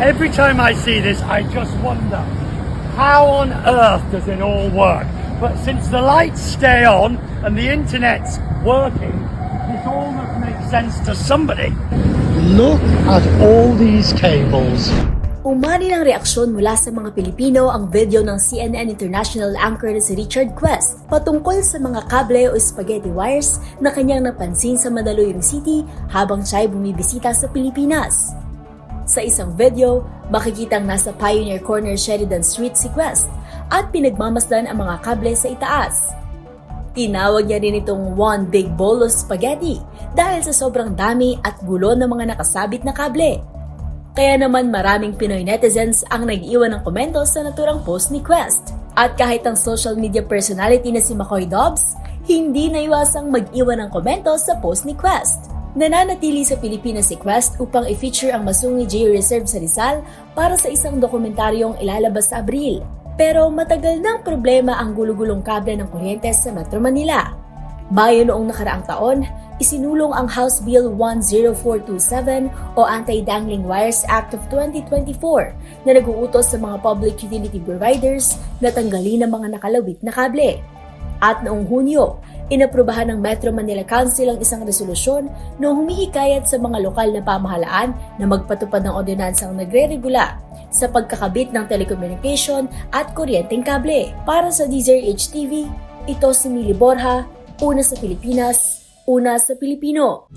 Every time I see this, I just wonder, how on earth does it all work? But since the lights stay on and the internet's working, this all must make sense to somebody. Look at all these cables. Umani ng reaksyon mula sa mga Pilipino ang video ng CNN International anchor na si Richard Quest patungkol sa mga kable o spaghetti wires na kanyang napansin sa Mandaluyong City habang siya'y bumibisita sa Pilipinas. Sa isang video, makikitang nasa Pioneer Corner Sheridan Street si Quest at pinagmamasdan ang mga kable sa itaas. Tinawag niya rin itong one big bowl of spaghetti dahil sa sobrang dami at gulo ng mga nakasabit na kable. Kaya naman maraming Pinoy netizens ang nag-iwan ng komento sa naturang post ni Quest. At kahit ang social media personality na si McCoy Dobbs, hindi naiwasang mag-iwan ng komento sa post ni Quest. Nananatili sa Pilipinas si Quest upang i-feature ang Masungi Geo Reserve sa Rizal para sa isang dokumentaryong ilalabas sa Abril. Pero matagal ng problema ang gulugulong kable ng kuryente sa Metro Manila. Mayo noong nakaraang taon, isinulong ang House Bill 10427 o Anti-Dangling Wires Act of 2024 na nag-uutos sa mga public utility providers na tanggalin ang mga nakalawit na kable. At noong Hunyo, inaprubahan ng Metro Manila Council ang isang resolusyon na humihikayat sa mga lokal na pamahalaan na magpatupad ng ordinansang nagre-regula sa pagkakabit ng telecommunication at kuryenteng kable. Para sa DZRH TV, ito si Mili Borja, una sa Pilipinas, una sa Pilipino.